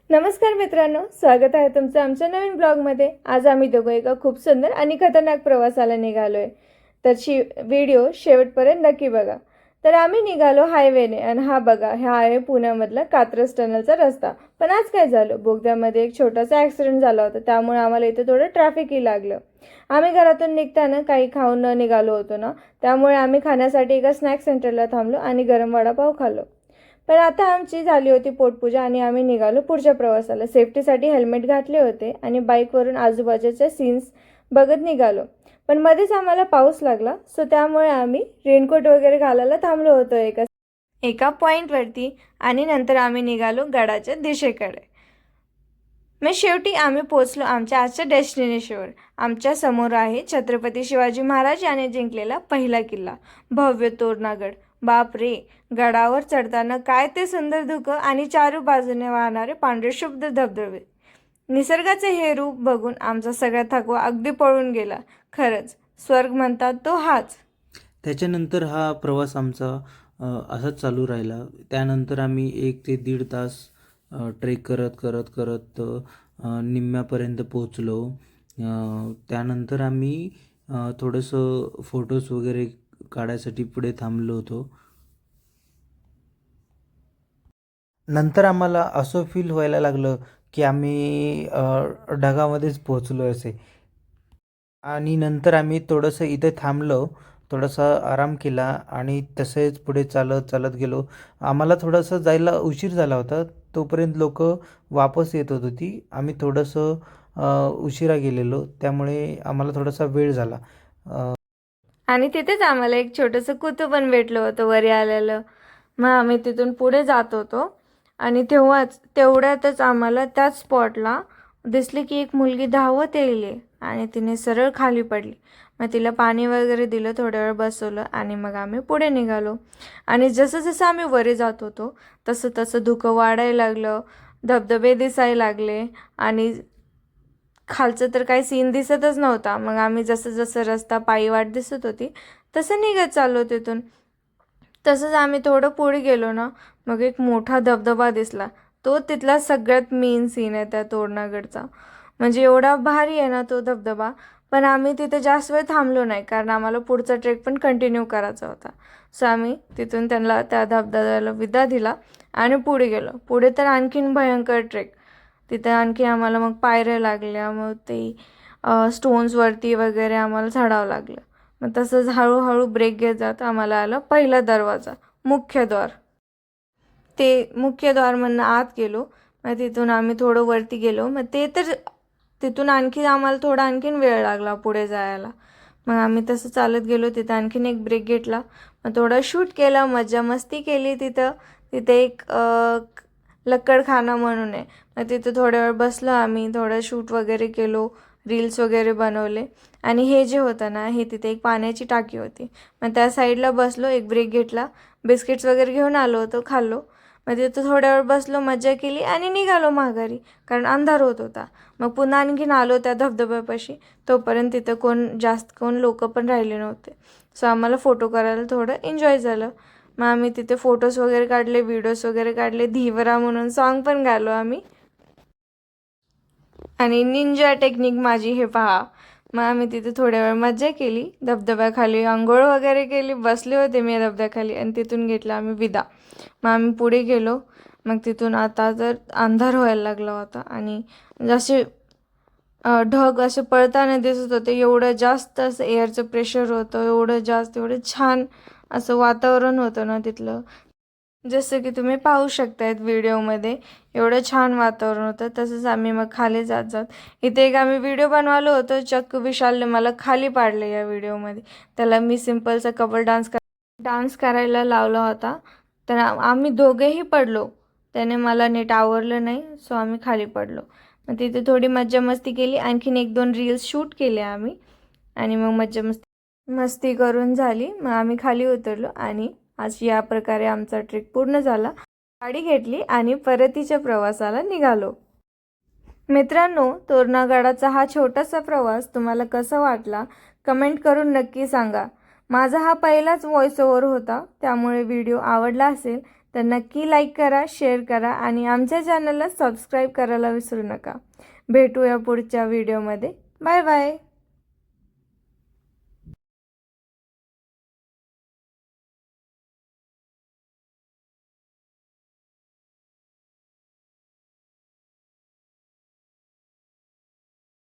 नमस्कार मित्रांनो, स्वागत आहे तुमचं आमच्या नवीन ब्लॉगमध्ये। आज आम्ही दोघं एका खूप सुंदर आणि खतरनाक प्रवासाला निघालोय, तर व्हिडिओ शेवटपर्यंत नक्की बघा। तर आम्ही निघालो हायवेने आणि हा बघा, हा आहे पुण्यामधला कात्रज टनलचा रस्ता। पण आज काय झालं, बोगद्यामध्ये एक छोटासा ॲक्सिडेंट झाला होता, त्यामुळे आम्हाला इथे थोडं ट्रॅफिकही लागलं। आम्ही घरातून निघताना काही खाऊन निघालो होतो ना, त्यामुळे आम्ही खाण्यासाठी एका स्नॅक सेंटरला थांबलो आणि गरम वडापाव खाल्लो। पण आता आमची झाली होती पोटपूजा आणि आम्ही निघालो पुढच्या प्रवासाला। सेफ्टीसाठी हेल्मेट घातले होते आणि बाईकवरून आजूबाजूचे सीन्स बघत निघालो। पण मध्येच आम्हाला पाऊस लागला, सो त्यामुळे आम्ही रेनकोट वगैरे घालायला थांबलो होतो एका पॉईंटवरती आणि नंतर आम्ही निघालो गडाच्या दिशेकडे। मग शेवटी आम्ही पोचलो आमच्या आजच्या डेस्टिनेशनवर। आमच्या समोर आहे छत्रपती शिवाजी महाराज याने जिंकलेला पहिला किल्ला, भव्य तोरणागड। बाप रे, गडावर चढताना काय ते सुंदर धुकं आणि चारू बाजूने वाहणारे पांढरे शुभ्र धबधबे। निसर्गाचे हे रूप बघून आमचा सगळा थकवा अगदी पळून गेला। खरंच स्वर्ग म्हणतात तो हाच। त्याच्यानंतर हा प्रवास आमचा असाच चालू राहिला। त्यानंतर आम्ही 1 ते 1.5 तास ट्रेक करत करत करत निम्म्यापर्यंत पोचलो। त्यानंतर आम्ही थोडंसं फोटोज वगैरे काढायसाठी पुढे थांबलो होतो। नंतर आम्हाला असं फील व्हायला लागलं की आम्ही ढगामध्येच पोचलो असे। आणि नंतर आम्ही थोडंसं इथे थांबलो, थोडासा आराम केला आणि तसेच पुढे चालत चालत गेलो। आम्हाला थोडंसं जायला उशीर झाला होता, तोपर्यंत लोक वापस येत होती। आम्ही थोडंसं उशिरा गेलेलो, त्यामुळे आम्हाला थोडासा वेळ झाला। आणि तिथेच आम्हाला एक छोटंसं कुतू पण भेटलं होतं वरी आलेलं। मग आम्ही तिथून पुढे जात होतो आणि तेवढ्यातच आम्हाला त्याच स्पॉटला दिसले की एक मुलगी धावत येईल आणि तिने सरळ खाली पडली। मग तिला पाणी वगैरे दिलं, थोड्या वेळ बसवलं आणि मग आम्ही पुढे निघालो। आणि जसं जसं आम्ही वरी जात होतो तसं तसं धुकं वाढायला लागलं, धबधबे दिसायला लागले आणि खालचं तर काही सीन दिसतच नव्हता। मग आम्ही जसं जसं रस्ता पायी वाट दिसत होती तसं निघत चाललो तिथून। तसंच आम्ही थोडं पुढे गेलो ना, मग एक मोठा धबधबा दिसला। तो तिथला सगळ्यात मेन सीन आहे त्या तोरणागडचा। म्हणजे एवढा भारी आहे ना तो धबधबा। पण आम्ही तिथे जास्त वेळ थांबलो नाही, कारण आम्हाला पुढचा ट्रेक पण कंटिन्यू करायचा होता। सो आम्ही तिथून त्यांना त्या धबधब्याला विदा दिला आणि पुढे गेलो। पुढे तर आणखीन भयंकर ट्रेक, तिथे आणखी आम्हाला मग पायऱ्या लागल्या, मग ते स्टोन्सवरती वगैरे आम्हाला चढावं लागलं। मग तसंच हळूहळू ब्रेक घेत जात आम्हाला आलं पहिला दरवाजा, मुख्य द्वार। ते मुख्य द्वारमधनं आत गेलो, मग तिथून आम्ही थोडं वरती गेलो। मग ते तर तिथून आणखी आम्हाला थोडा आणखीन वेळ लागला पुढे जायला। मग आम्ही तसं चालत गेलो, तिथं आणखीन एक ब्रेक घेतला, मग थोडं शूट केलं, मज्जा मस्ती केली तिथं। तिथे एक लक्कडखाना म्हणून आहे, मग तिथे थोड्या वेळ बसलो आम्ही, थोडं शूट वगैरे केलो, रील्स वगैरे बनवले। आणि हे जे होतं ना, हे तिथे एक पाण्याची टाकी होती, मग त्या साईडला बसलो, एक ब्रेक घेतला, बिस्किट्स वगैरे घेऊन आलो होतो, खाल्लो। मग तिथं थोड्या वेळ बसलो, मज्जा केली आणि निघालो माघारी, कारण अंधार होत होता। मग पुन्हा आणखीन आलो त्या धबधब्यापाशी, तोपर्यंत तिथं कोण लोक पण राहिले नव्हते। सो आम्हाला फोटो करायला थोडं एन्जॉय झालं। मग आम्ही तिथे फोटोज वगैरे काढले, व्हिडिओज वगैरे काढले, धीवरा म्हणून सॉन्ग पण गायलो आम्ही। आणि निंजा टेक्निक माझी हे पहा। मग आम्ही तिथे थोड्या वेळ मज्जा केली, धबधब्याखाली आंघोळ वगैरे केली, बसले होते मी धबधब्याखाली आणि तिथून घेतला आम्ही विदा। मग आम्ही पुढे गेलो, मग तिथून आता तर अंधार व्हायला लागला होता आणि जसे ढग असे पळताना दिसत होते। एवढं जास्त असं एअरचं प्रेशर होतं, एवढं जास्त, एवढं छान असं वातावरण होतं ना तिथलं, जसं की तुम्ही पाहू शकतायत व्हिडिओमध्ये। एवढं छान वातावरण होतं। तसंच आम्ही मग खाली जात जात इथे एक आम्ही व्हिडिओ बनवलो होतो, चक्क विशालने मला खाली पाडलं या व्हिडिओमध्ये। त्याला मी सिम्पलचा कपल डान्स करायला लावला होता, तर आम्ही दोघेही पडलो, त्याने मला नीट आवरलं नाही, सो आम्ही खाली पडलो। मग तिथे थोडी मज्जा मस्ती केली, आणखीन 1-2 रील्स शूट केले आम्ही आणि मग मज्जा मस्ती करून झाली। मग आम्ही खाली उतरलो आणि आज या प्रकारे आमचा ट्रेक पूर्ण झाला। गाडी घेतली आणि परतीच्या प्रवासाला निघालो। मित्रांनो, तोरणागडाचा हा छोटासा प्रवास तुम्हाला कसा वाटला कमेंट करून नक्की सांगा। माझा हा पहिलाच व्हॉइस ओव्हर होता, त्यामुळे व्हिडिओ आवडला असेल तर नक्की लाईक करा, शेअर करा आणि आमच्या चॅनलला सबस्क्राईब करायला विसरू नका. भेटूया पुढच्या व्हिडिओमध्ये. Bye bye.